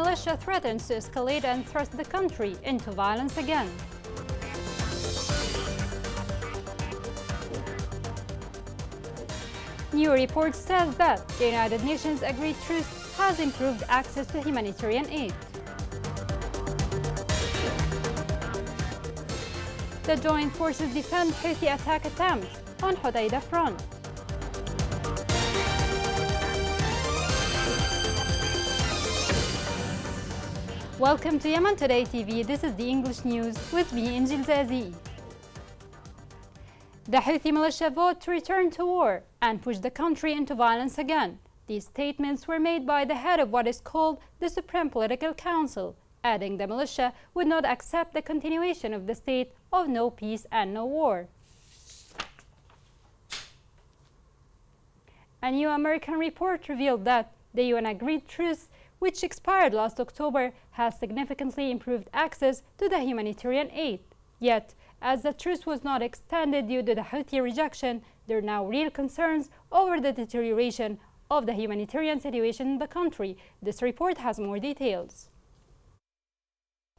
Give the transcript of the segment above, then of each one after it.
militia threatens to escalate and thrust the country into violence again. New report says that the United Nations agreed truce has improved access to humanitarian aid. The joint forces defend Houthi attack attempts on Hodeidah front. Welcome to Yemen Today TV. This is the English news with me, Injil Zazi. The Houthi militia vote to return to war and push the country into violence again. These statements were made by the head of what is called the Supreme Political Council, adding the militia would not accept the continuation of the state of no peace and no war. A new American report revealed that the UN agreed truce, which expired last October, has significantly improved access to the humanitarian aid. Yet, as the truce was not extended due to the Houthi rejection, there are now real concerns over the deterioration of the humanitarian situation in the country. This report has more details.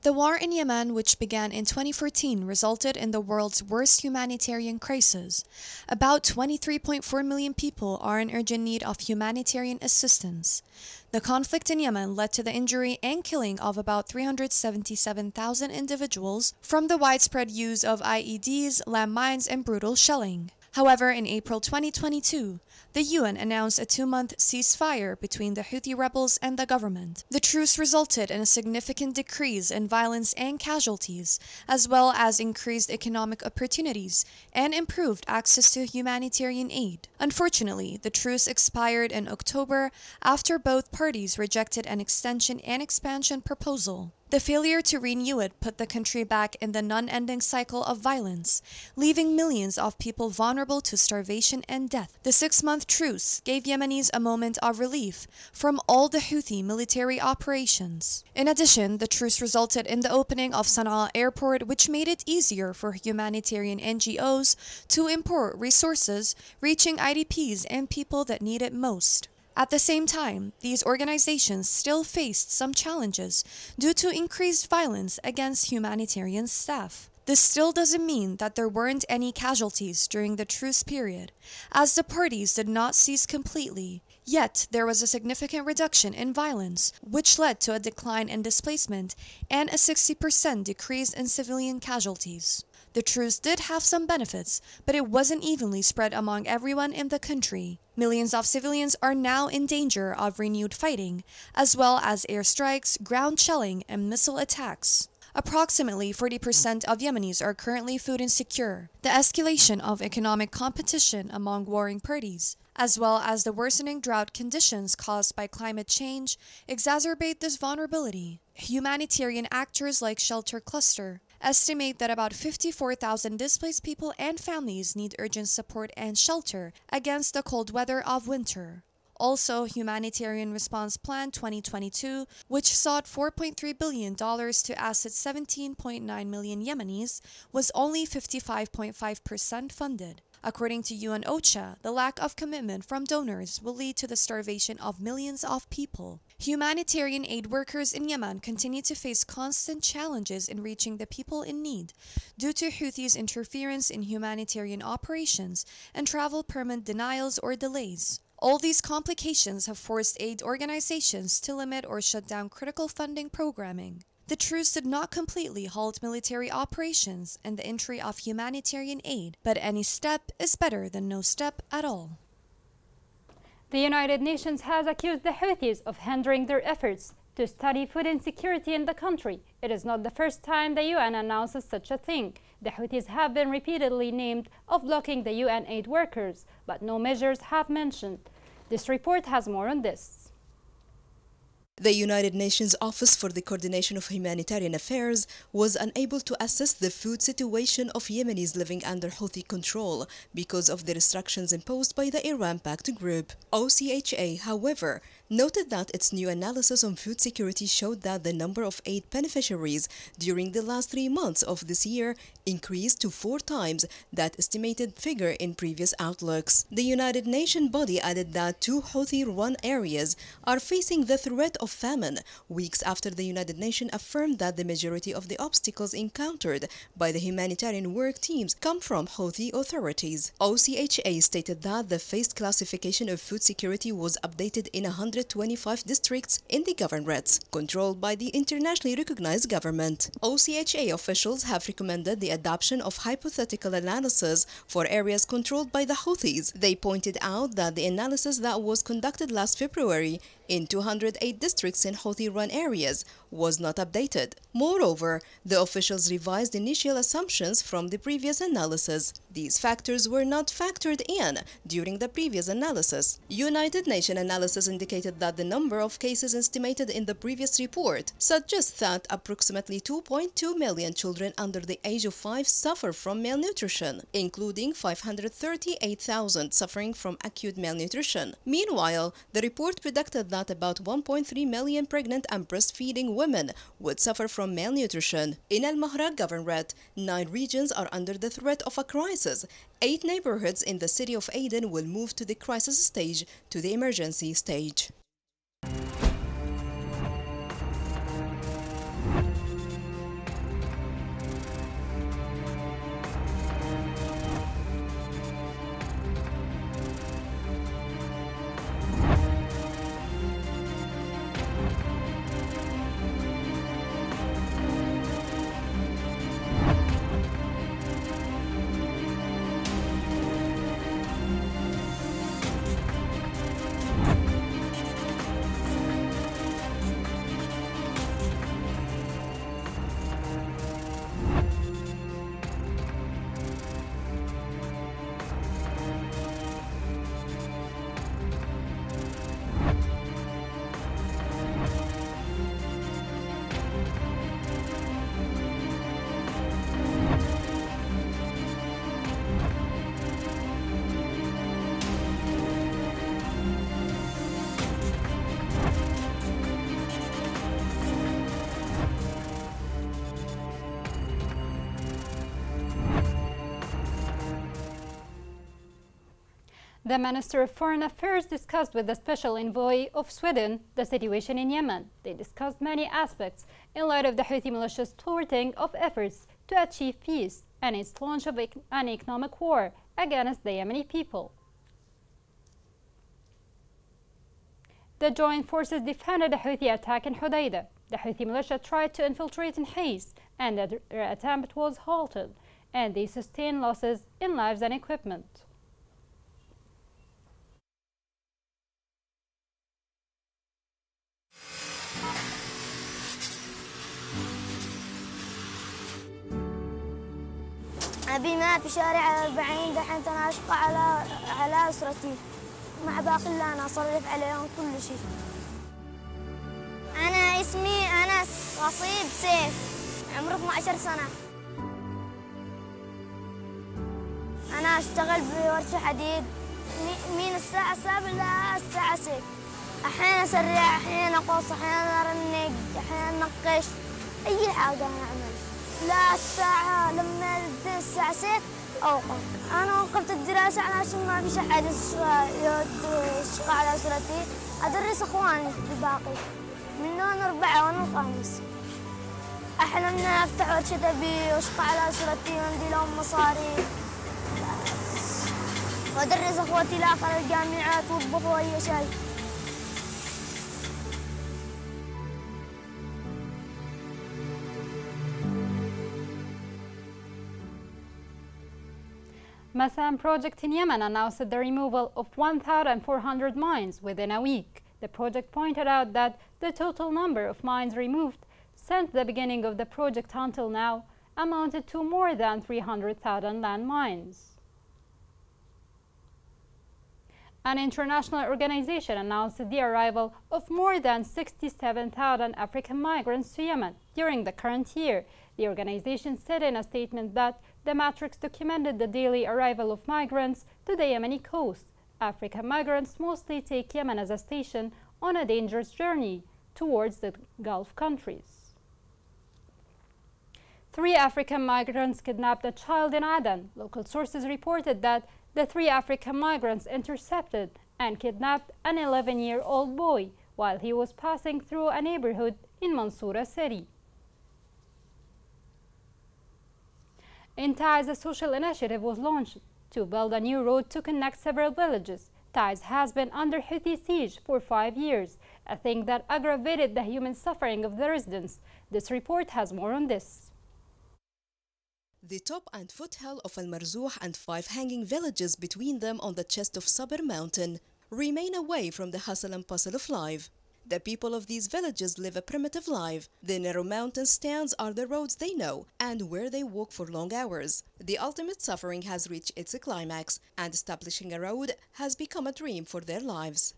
The war in Yemen, which began in 2014, resulted in the world's worst humanitarian crisis. About 23.4 million people are in urgent need of humanitarian assistance. The conflict in Yemen led to the injury and killing of about 377,000 individuals from the widespread use of IEDs, landmines, and brutal shelling. However, in April 2022, the UN announced a 2-month ceasefire between the Houthi rebels and the government. The truce resulted in a significant decrease in violence and casualties, as well as increased economic opportunities and improved access to humanitarian aid. Unfortunately, the truce expired in October after both parties rejected an extension and expansion proposal. The failure to renew it put the country back in the non-ending cycle of violence, leaving millions of people vulnerable to starvation and death. The 6-month truce gave Yemenis a moment of relief from all the Houthi military operations. In addition, the truce resulted in the opening of Sana'a airport, which made it easier for humanitarian NGOs to import resources, reaching IDPs and people that need it most. At the same time, these organizations still faced some challenges due to increased violence against humanitarian staff. This still doesn't mean that there weren't any casualties during the truce period, as the parties did not cease completely. Yet, there was a significant reduction in violence, which led to a decline in displacement and a 60% decrease in civilian casualties. The truce did have some benefits, but it wasn't evenly spread among everyone in the country. Millions of civilians are now in danger of renewed fighting, as well as airstrikes, ground shelling, and missile attacks. Approximately 40% of Yemenis are currently food insecure. The escalation of economic competition among warring parties, as well as the worsening drought conditions caused by climate change, exacerbate this vulnerability. Humanitarian actors like Shelter Cluster estimate that about 54,000 displaced people and families need urgent support and shelter against the cold weather of winter. Also, Humanitarian Response Plan 2022, which sought $4.3 billion to assist 17.9 million Yemenis, was only 55.5% funded. According to UN OCHA, the lack of commitment from donors will lead to the starvation of millions of people. Humanitarian aid workers in Yemen continue to face constant challenges in reaching the people in need due to Houthis' interference in humanitarian operations and travel permit denials or delays. All these complications have forced aid organizations to limit or shut down critical funding programming. The truce did not completely halt military operations and the entry of humanitarian aid, but any step is better than no step at all. The United Nations has accused the Houthis of hindering their efforts to study food insecurity in the country. It is not the first time the UN announces such a thing. The Houthis have been repeatedly named of blocking the UN aid workers, but no measures have mentioned. This report has more on this. The United Nations Office for the Coordination of Humanitarian Affairs was unable to assess the food situation of Yemenis living under Houthi control because of the restrictions imposed by the Iran-backed group. OCHA, however, noted that its new analysis on food security showed that the number of aid beneficiaries during the last 3 months of this year increased to 4 times that estimated figure in previous outlooks. The United Nations body added that 2 Houthi-run areas are facing the threat of famine, weeks after the United Nations affirmed that the majority of the obstacles encountered by the humanitarian work teams come from Houthi authorities. OCHA stated that the phased classification of food security was updated in 125 districts in the governorates, controlled by the internationally recognized government. OCHA officials have recommended the adoption of hypothetical analysis for areas controlled by the Houthis. They pointed out that the analysis that was conducted last February in 208 districts in Houthi-run areas was not updated. Moreover, the officials revised initial assumptions from the previous analysis. These factors were not factored in during the previous analysis. United Nations analysis indicated that the number of cases estimated in the previous report suggests that approximately 2.2 million children under the age of 5 suffer from malnutrition, including 538,000 suffering from acute malnutrition. Meanwhile, the report predicted that about 1.3 million pregnant and breastfeeding women would suffer from malnutrition. In Al-Mahra governorate, 9 regions are under the threat of a crisis. 8 neighborhoods in the city of Aden will move to the crisis stage to the emergency stage. The Minister of Foreign Affairs discussed with the Special Envoy of Sweden the situation in Yemen. They discussed many aspects in light of the Houthi militia's thwarting of efforts to achieve peace and its launch of an economic war against the Yemeni people. The joint forces defended the Houthi attack in Hodeidah. The Houthi militia tried to infiltrate in Hais, and their attempt was halted, and they sustained losses in lives and equipment. أبي مات بشارع 40 دحين أنا أشقى على أسرتي مع باقي اللي أنا أصرف عليهم كل شيء. أنا اسمي أنس غصيب سيف، عمري 12 سنة. أنا أشتغل بورشة حديد من الساعة 7 للساعة 6. أحيانا أسرع، أحيانا أقص، أحيانا أرنق، أحيانا أنقش، أي حاجة أنا أعمل. لا الساعة لما تبدأ الساعة 6 أوقف. أنا وقفت الدراسة علشان ما فيش أحد يشقى على أسرتي، أدرس إخواني الباقي منهم 4 وأنا الخامس. أحلم إن أفتح ورشة أبي وأشقى على أسرتي وأمدي لهم مصاري وأدرس إخوتي الآخر الجامعات وأطبخ أي شيء. Masan project in Yemen announced the removal of 1,400 mines within a week. The project pointed out that the total number of mines removed since the beginning of the project until now amounted to more than 300,000 landmines. An international organization announced the arrival of more than 67,000 African migrants to Yemen during the current year. The organization said in a statement that the matrix documented the daily arrival of migrants to the Yemeni coast. African migrants mostly take Yemen as a station on a dangerous journey towards the Gulf countries. 3 African migrants kidnapped a child in Aden. Local sources reported that the 3 African migrants intercepted and kidnapped an 11-year-old boy while he was passing through a neighborhood in Mansoura city. In Taiz, a social initiative was launched to build a new road to connect several villages. Taiz has been under Houthi siege for 5 years, a thing that aggravated the human suffering of the residents. This report has more on this. The top and foothill of Al-Marzouh and 5 hanging villages between them on the chest of Sabr mountain remain away from the hustle and bustle of life. The people of these villages live a primitive life. The narrow mountain stands are the roads they know and where they walk for long hours. The ultimate suffering has reached its climax, and establishing a road has become a dream for their lives.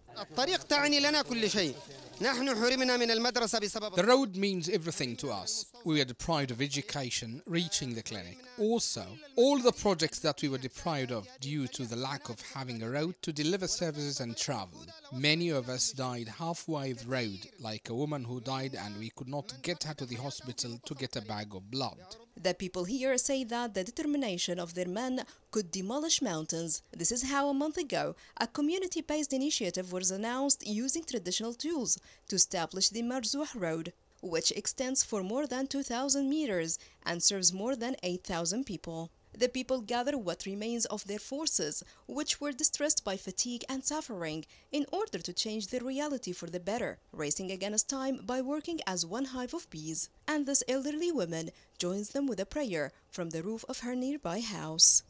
The road means everything to us. We were deprived of education, reaching the clinic. Also, all the projects that we were deprived of due to the lack of having a road to deliver services and travel. Many of us died halfway the road, like a woman who died and we could not get her to the hospital to get a bag of blood. The people here say that the determination of their men could demolish mountains. This is how a month ago a community-based initiative was announced using traditional tools to establish the Marzouh Road, which extends for more than 2,000 meters and serves more than 8,000 people. The people gather what remains of their forces, which were distressed by fatigue and suffering, in order to change their reality for the better, racing against time by working as one hive of bees. And this elderly woman joins them with a prayer from the roof of her nearby house.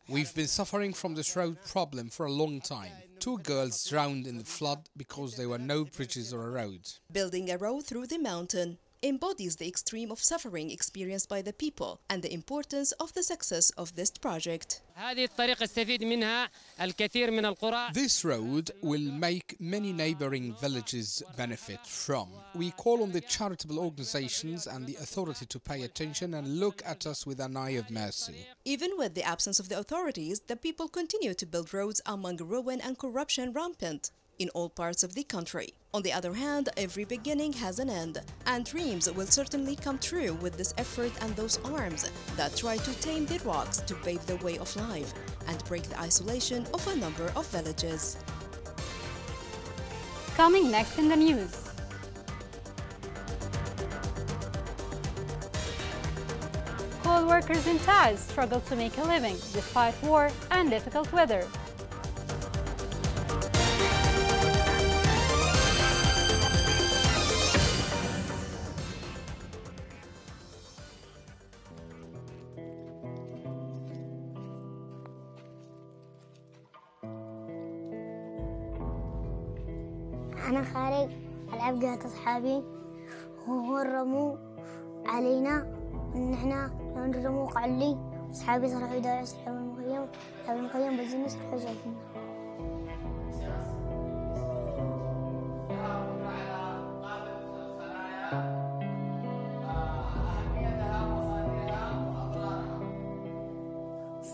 We've been suffering from this road problem for a long time. 2 girls drowned in the flood because there were no bridges or a road. Building a road through the mountain embodies the extreme of suffering experienced by the people and the importance of the success of this project. This road will make many neighboring villages benefit from. We call on the charitable organizations and the authority to pay attention and look at us with an eye of mercy. Even with the absence of the authorities, the people continue to build roads among ruin and corruption rampant in all parts of the country. On the other hand, every beginning has an end, and dreams will certainly come true with this effort and those arms that try to tame the rocks to pave the way of life and break the isolation of a number of villages. Coming next in the news. Coal workers in Taiz struggle to make a living despite war and difficult weather. أنا خارج ألعب جهة أصحابي وهو الرمو علينا إن إحنا لو نرمو قعلي أصحابي صاروا يداروا أصحاب المخيم بزين يصرحوا شايفين.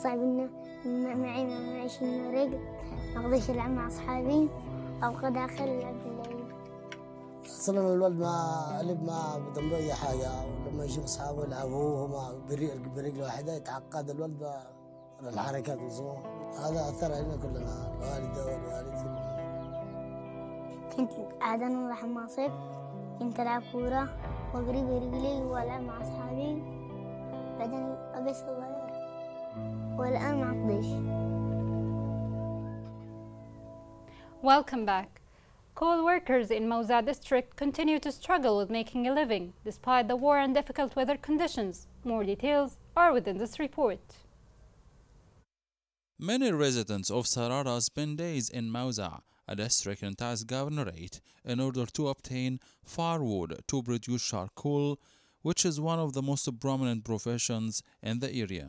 صعب إن معي شي رجل ما أقدرش ألعب مع أصحابي. أبقى داخل ألعب بالليل. أصلاً الولد ما لعب ما بدهم أي حاجة، ولما يشوف أصحابه يلعبوا هما برجل واحدة يتعقد الولد على الحركات والزمام. هذا أثر علينا كلنا، الوالدة والوالد. كنت عادة نروح المصيف، كنت ألعب كورة وأجري برجلي وألعب مع أصحابي، بعدين أبي صغير والآن ما أقدرش. Welcome back. Coal workers in Mauza district continue to struggle with making a living despite the war and difficult weather conditions. More details are within this report. Many residents of Sarara spend days in Mauza, a district in Taiz Governorate, in order to obtain firewood to produce charcoal, which is one of the most prominent professions in the area.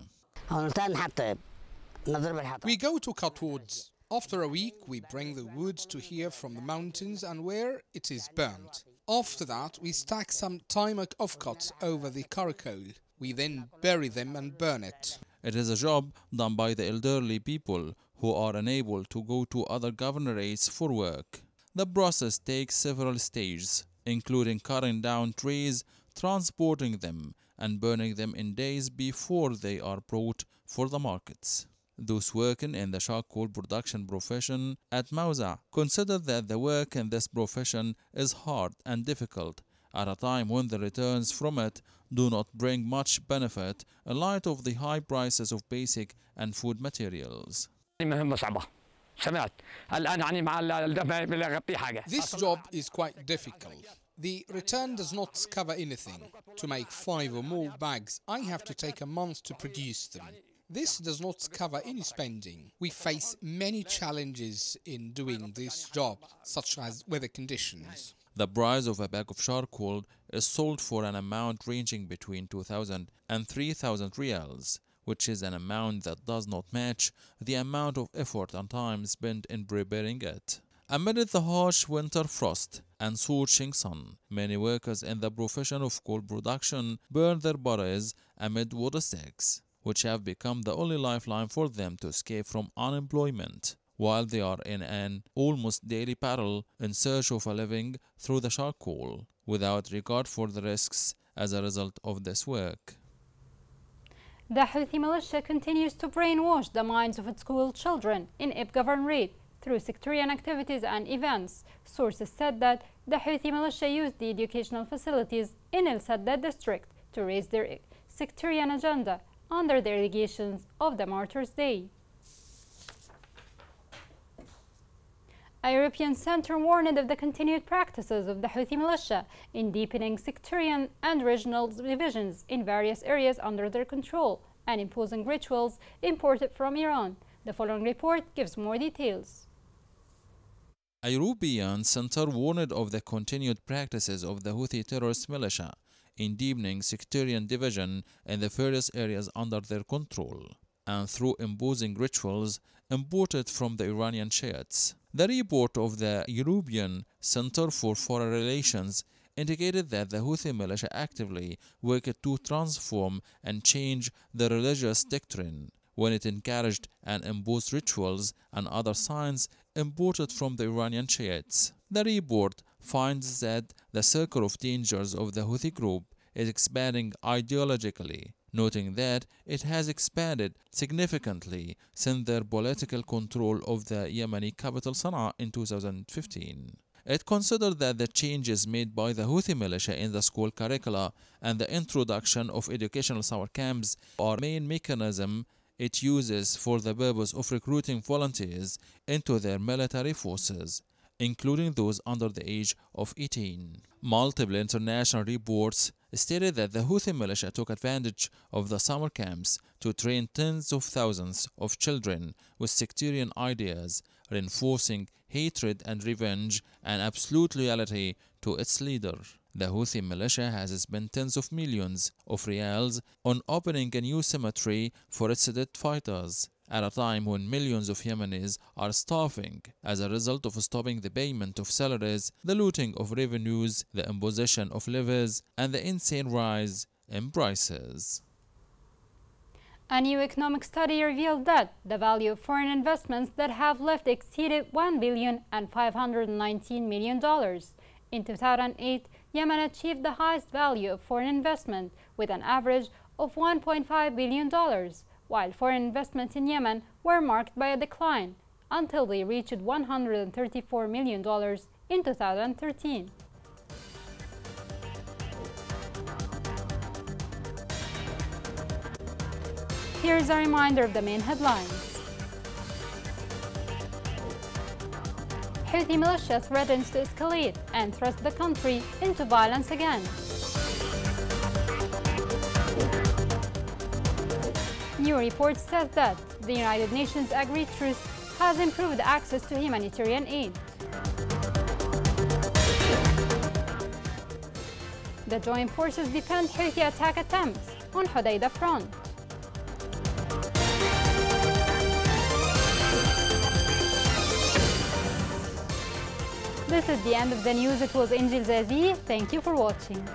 We go to cut woods. After a week, we bring the wood to here from the mountains and where it is burnt. After that, we stack some time offcuts over the charcoal. We then bury them and burn it. It is a job done by the elderly people who are unable to go to other governorates for work. The process takes several stages, including cutting down trees, transporting them, and burning them in days before they are brought for the markets. Those working in the charcoal production profession at Mawza consider that the work in this profession is hard and difficult at a time when the returns from it do not bring much benefit in light of the high prices of basic and food materials. This job is quite difficult. The return does not cover anything. To make 5 or more bags, I have to take a month to produce them. This does not cover any spending. We face many challenges in doing this job, such as weather conditions. The price of a bag of charcoal is sold for an amount ranging between 2,000 and 3,000 riyals, which is an amount that does not match the amount of effort and time spent in preparing it. Amid the harsh winter frost and scorching sun, many workers in the profession of coal production burn their bodies amid wood sticks, which have become the only lifeline for them to escape from unemployment, while they are in an almost daily battle in search of a living through the charcoal, without regard for the risks as a result of this work. The Houthi militia continues to brainwash the minds of its school children in Ib Governorate through sectarian activities and events. Sources said that the Houthi militia used the educational facilities in El Sadda district to raise their sectarian agenda under the allegations of the Martyrs' Day. A European center warned of the continued practices of the Houthi militia in deepening sectarian and regional divisions in various areas under their control and imposing rituals imported from Iran. The following report gives more details. A European center warned of the continued practices of the Houthi terrorist militia in deepening sectarian division in the various areas under their control, and through imposing rituals imported from the Iranian Shiites. The report of the European Center for Foreign Relations indicated that the Houthi militia actively worked to transform and change the religious doctrine when it encouraged and imposed rituals and other signs imported from the Iranian Shiites. The report finds that the circle of dangers of the Houthi group is expanding ideologically, noting that it has expanded significantly since their political control of the Yemeni capital Sana'a in 2015. It considered that the changes made by the Houthi militia in the school curricula and the introduction of educational summer camps are the main mechanism it uses for the purpose of recruiting volunteers into their military forces, including those under the age of 18. Multiple international reports stated that the Houthi militia took advantage of the summer camps to train tens of thousands of children with sectarian ideas, reinforcing hatred and revenge and absolute loyalty to its leader. The Houthi militia has spent tens of millions of riyals on opening a new cemetery for its dead fighters, at a time when millions of Yemenis are starving as a result of stopping the payment of salaries, the looting of revenues, the imposition of levies, and the insane rise in prices. A new economic study revealed that the value of foreign investments that have left exceeded $1,519 million. In 2008, Yemen achieved the highest value of foreign investment with an average of $1.5 billion, while foreign investments in Yemen were marked by a decline until they reached $134 million in 2013. Here is a reminder of the main headlines. Houthi militia threatens to escalate and thrust the country into violence again. New reports said that the United Nations agreed truce has improved access to humanitarian aid. The joint forces defend Houthi attack attempts on Hodeidah front. This is the end of the news. It was Angel Zazi. Thank you for watching.